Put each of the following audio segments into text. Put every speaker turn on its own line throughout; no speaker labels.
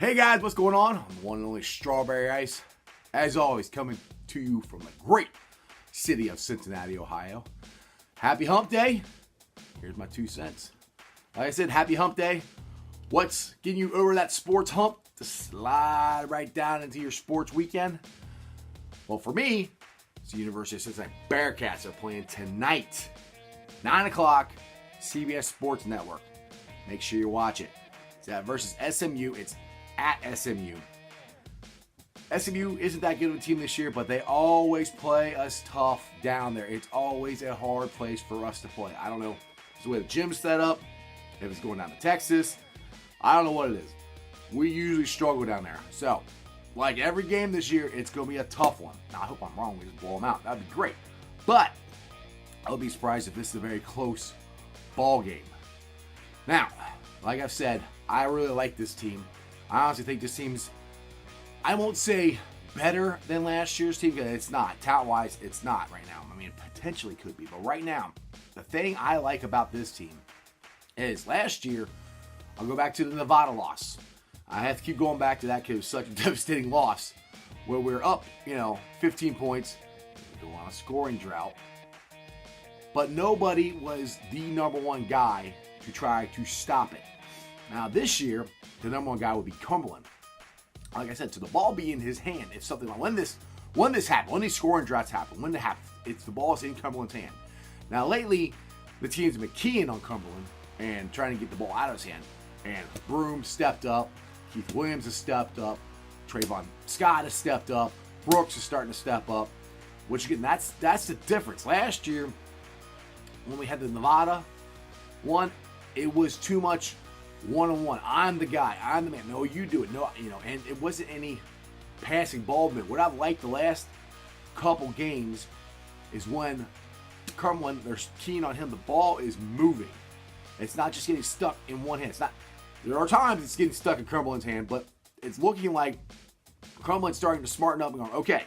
Hey guys, what's going on? I'm the one and only Strawberry Ice. As always, coming to you from the great city of Cincinnati, Ohio. Happy Hump Day. Here's my 2 cents. Like I said, happy Hump Day. What's getting you over that sports hump to slide right down into your sports weekend? Well, for me, it's the University of Cincinnati Bearcats are playing tonight. 9 o'clock, CBS Sports Network. Make sure you watch it. It's that versus SMU. It's at SMU. SMU isn't that good of a team this year, but they always play us tough down there. It's always a hard place for us to play. I don't know if it's the way the gym's set up, if it's going down to Texas. I don't know what it is. We usually struggle down there. So, like every game this year, it's going to be a tough one. Now, I hope I'm wrong. We just blow them out. That'd be great. But I would be surprised if this is a very close ball game. Now, like I've said, I really like this team. I honestly think this team's, I won't say better than last year's team, because it's not. Talent-wise, it's not right now. I mean, it potentially could be. But right now, the thing I like about this team is last year, I'll go back to the Nevada loss. I have to keep going back to that because it was such a devastating loss where we're up, 15 points. We go on a scoring drought. But nobody was the number one guy to try to stop it. Now, this year, the number one guy would be Cumberland. Like I said, to the ball be in his hand, it's something like when this happened, when these scoring droughts happen, when it happens, it's the ball's in Cumberland's hand. Now, lately, the team's been keying on Cumberland and trying to get the ball out of his hand. And Broom stepped up. Keith Williams has stepped up. Trayvon Scott has stepped up. Brooks is starting to step up. Which, again, that's the difference. Last year, when we had the Nevada one, it was too much one-on-one. I'm the guy. I'm the man. No, you do it. No, and it wasn't any passing ball movement. What I've liked the last couple games is when Cumberland, they're keen on him, the ball is moving. It's not just getting stuck in one hand. There are times it's getting stuck in Cumberland's hand, but it's looking like Cumberland's starting to smarten up and going, okay,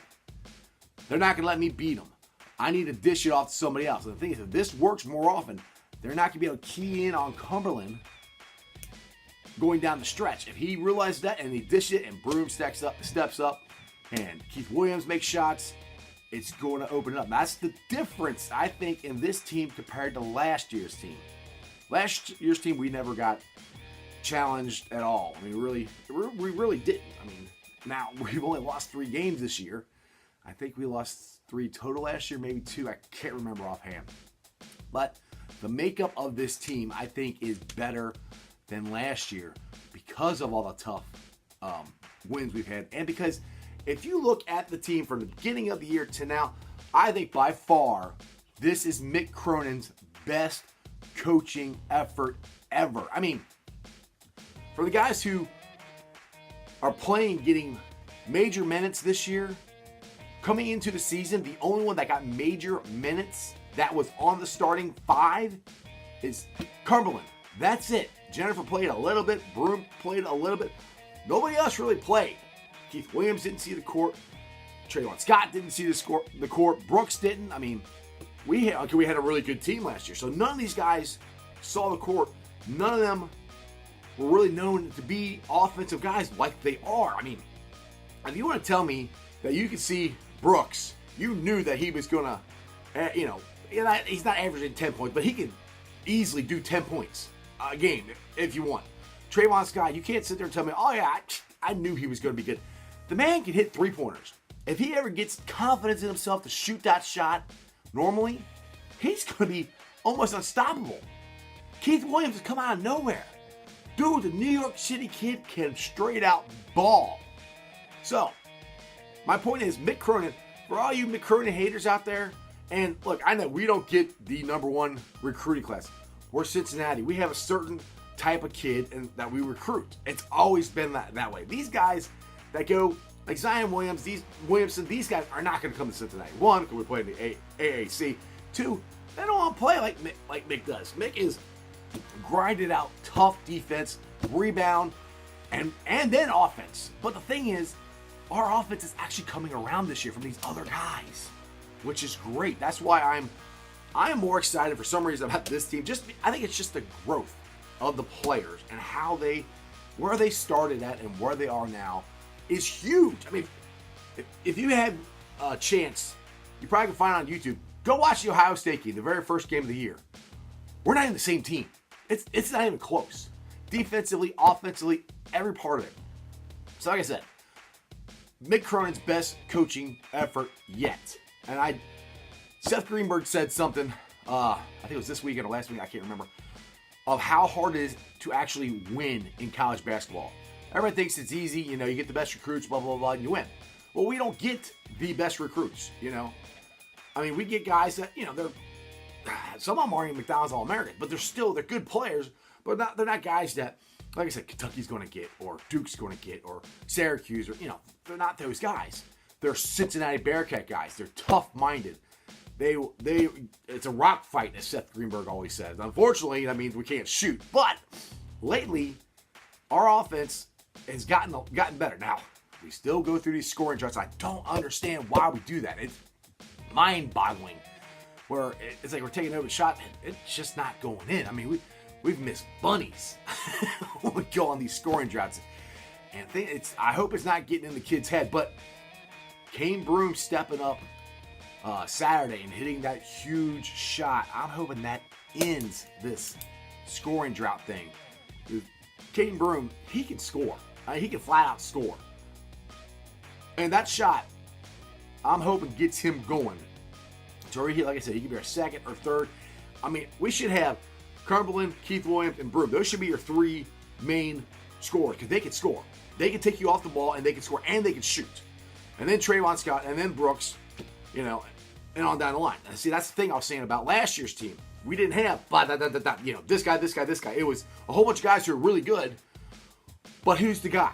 they're not going to let me beat them. I need to dish it off to somebody else. And the thing is, if this works more often, they're not going to be able to key in on Cumberland going down the stretch. If he realizes that and he dishes it and Broom steps up and Keith Williams makes shots, it's going to open it up. That's the difference, I think, in this team compared to last year's team. Last year's team, we never got challenged at all. I mean, we really didn't. I mean, now we've only lost 3 games this year. I think we lost 3 total last year, maybe 2. I can't remember offhand. But the makeup of this team, I think, is better than last year because of all the tough wins we've had. And because if you look at the team from the beginning of the year to now, I think by far this is Mick Cronin's best coaching effort ever. I mean, for the guys who are getting major minutes this year, coming into the season, the only one that got major minutes that was on the starting 5 is Cumberland. That's it. Jennifer played a little bit. Broom played a little bit. Nobody else really played. Keith Williams didn't see the court. Trayvon Scott didn't see the court. Brooks didn't. I mean, we had a really good team last year. So none of these guys saw the court. None of them were really known to be offensive guys like they are. I mean, if you want to tell me that you could see Brooks, you knew that he was going to, he's not averaging 10 points, but he could easily do 10 points a game if you want. Trayvon Scott, you can't sit there and tell me, oh yeah, I knew he was going to be good. The man can hit 3-pointers. If he ever gets confidence in himself to shoot that shot normally, he's going to be almost unstoppable. Keith Williams has come out of nowhere. Dude, the New York City kid can straight out ball. So, my point is, Mick Cronin, for all you Mick Cronin haters out there, and look, I know we don't get the number 1 recruiting class. We're Cincinnati. We have a certain type of kid that we recruit. It's always been that way. These guys that go, like Zion Williamson, these guys are not going to come to Cincinnati. 1, because we play in the AAC. 2, they don't want to play like Mick does. Mick is grinded out, tough defense, rebound, and then offense. But the thing is, our offense is actually coming around this year from these other guys, which is great. That's why I'm more excited for some reason about this team. I think it's just the growth of the players and how they where they started at and where they are now is huge. I mean, if you had a chance, you probably can find it on YouTube. Go watch the Ohio State game, the very first game of the year. We're not even the same team. It's not even close. Defensively, offensively, every part of it. So like I said, Mick Cronin's best coaching effort yet. And Seth Greenberg said something, I think it was this weekend or last week, I can't remember, of how hard it is to actually win in college basketball. Everybody thinks it's easy, you get the best recruits, blah, blah, blah, and you win. Well, we don't get the best recruits, I mean, we get guys that, some of them aren't even McDonald's All-American, but they're good players, but they're not guys that, like I said, Kentucky's going to get, or Duke's going to get, or Syracuse, or, they're not those guys. They're Cincinnati Bearcat guys. They're tough-minded. It's a rock fight, as Seth Greenberg always says. Unfortunately, that means we can't shoot. But lately, our offense has gotten better. Now, we still go through these scoring droughts. I don't understand why we do that. It's mind-boggling. Where it's like we're taking over a shot and it's just not going in. I mean, we've missed bunnies when we go on these scoring droughts. And I hope it's not getting in the kid's head. But Kane Broome stepping up Saturday and hitting that huge shot. I'm hoping that ends this scoring drought thing. Kane Broome, he can score. He can flat out score. And that shot, I'm hoping gets him going. So like I said, he could be our second or third. I mean, we should have Cumberland, Keith Williams, and Broome. Those should be your three main scorers because they can score. They can take you off the ball and they can score and they can shoot. And then Trayvon Scott and then Brooks, and on down the line. And see, that's the thing I was saying about last year's team. We didn't have this guy, this guy, this guy. It was a whole bunch of guys who are really good, but who's the guy?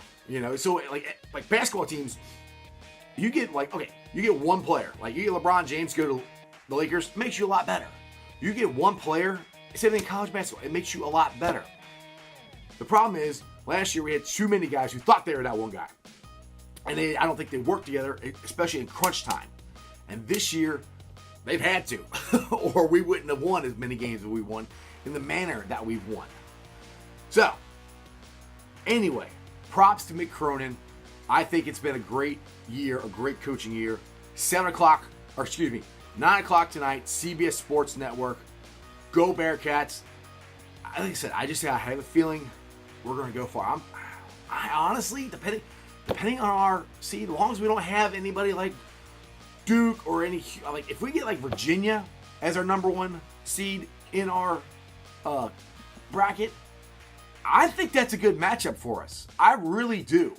So like basketball teams, you get you get one player. Like you get LeBron James go to the Lakers, makes you a lot better. You get one player, same thing in college basketball, it makes you a lot better. The problem is, last year we had too many guys who thought they were that one guy. And I don't think they worked together, especially in crunch time. And this year, they've had to. Or we wouldn't have won as many games as we won in the manner that we've won. So, anyway, props to Mick Cronin. I think it's been a great year, a great coaching year. 9 o'clock tonight, CBS Sports Network. Go Bearcats. Like I said, I have a feeling we're going to go far. I honestly, depending on our seed, as long as we don't have anybody like Duke or if we get like Virginia as our number one seed in our bracket, I think that's a good matchup for us. I really do.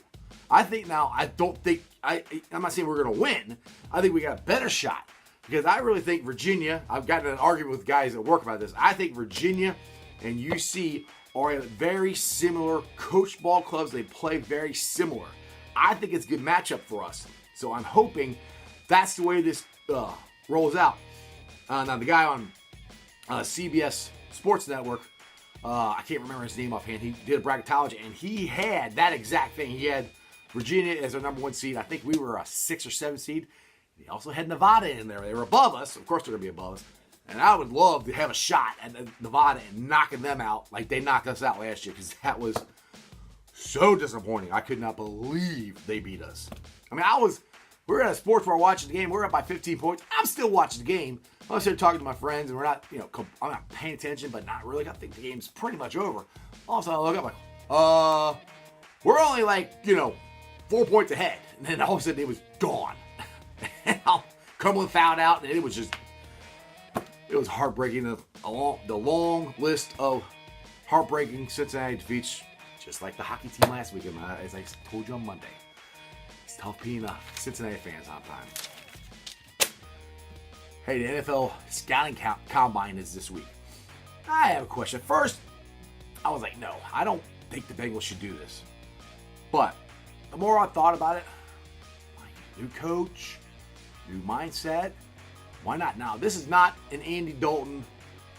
I'm not saying we're going to win. I think we got a better shot. Because I really think Virginia, I've gotten in an argument with guys at work about this. I think Virginia and UC are very similar coach ball clubs. They play very similar. I think it's a good matchup for us. So I'm hoping that's the way this rolls out. Now, the guy on CBS Sports Network, I can't remember his name offhand. He did a bracketology, and he had that exact thing. He had Virginia as our number one seed. I think we were a 6 or 7 seed. He also had Nevada in there. They were above us. Of course, they're going to be above us. And I would love to have a shot at Nevada and knocking them out like they knocked us out last year because that was so disappointing. I could not believe they beat us. I mean, we were at a sports bar watching the game. We were up by 15 points. I'm still watching the game. I was here talking to my friends, and we're not, I'm not paying attention, but not really. I think the game's pretty much over. All of a sudden, I look up like, we're only 4 points ahead. And then all of a sudden, it was gone. And Cumberland fouled out, and it was heartbreaking. The long list of heartbreaking Cincinnati defeats, just like the hockey team last week, as I told you on Monday. It's tough being a Cincinnati fan sometimes. Hey, the NFL scouting combine is this week. I have a question. First, I was like, no, I don't think the Bengals should do this. But the more I thought about it, new coach, new mindset, why not? Now, this is not an Andy Dalton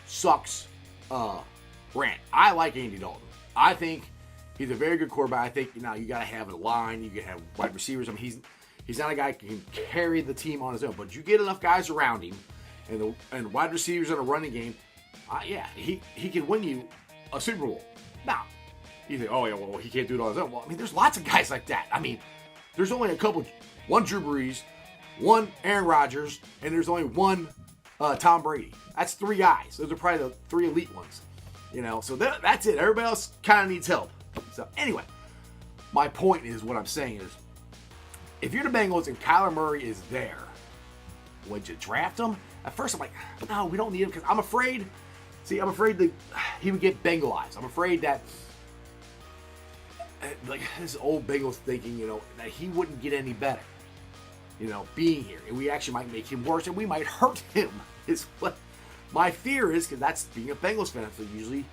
sucks rant. I like Andy Dalton. I think he's a very good quarterback. I think you got to have a line. You got to have wide receivers. I mean, he's not a guy who can carry the team on his own. But you get enough guys around him and wide receivers in a running game, he can win you a Super Bowl. Now, You think, oh, yeah, well, he can't do it on his own. Well, I mean, there's lots of guys like that. I mean, there's only one Drew Brees, one Aaron Rodgers, and there's only one Tom Brady. That's 3 guys. Those are probably the 3 elite ones. So that's it. Everybody else kind of needs help. So anyway, my point is, what I'm saying is, if you're the Bengals and Kyler Murray is there, would you draft him? At first, I'm like, no, we don't need him because I'm afraid. See, I'm afraid that he would get Bengalized. I'm afraid that, like, this old Bengals thinking, that he wouldn't get any better, being here. And we actually might make him worse and we might hurt him, is what my fear is, because that's being a Bengals fan. That's what usually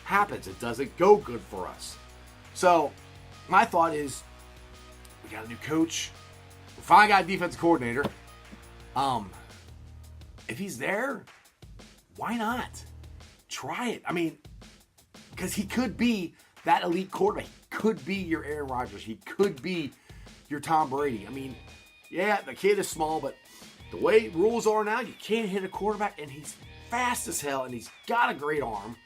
happens. It doesn't go good for us. So, my thought is, we got a new coach. We finally got a defensive coordinator. If he's there, why not? Try it. I mean, because he could be that elite quarterback. He could be your Aaron Rodgers. He could be your Tom Brady. I mean, yeah, the kid is small, but the way rules are now, you can't hit a quarterback, and he's fast as hell, and he's got a great arm.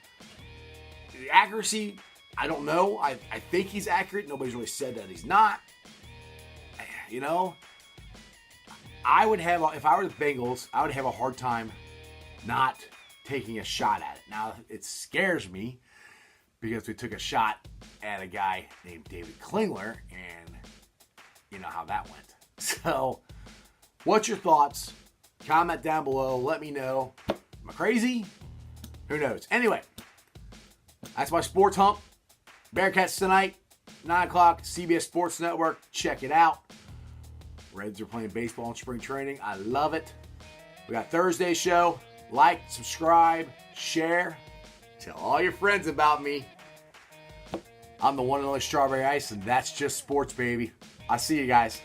The accuracy, I don't know. I think he's accurate. Nobody's really said that he's not. I would have, if I were the Bengals, I would have a hard time not taking a shot at it. Now, it scares me because we took a shot at a guy named David Klingler, and you know how that went. So, what's your thoughts? Comment down below. Let me know. Am I crazy? Who knows? Anyway, that's my sports hump. Bearcats tonight, 9 o'clock, CBS Sports Network. Check it out. Reds are playing baseball in spring training. I love it. We got Thursday show. Like, subscribe, share. Tell all your friends about me. I'm the one and only Strawberry Ice, and that's just sports, baby. I'll see you guys.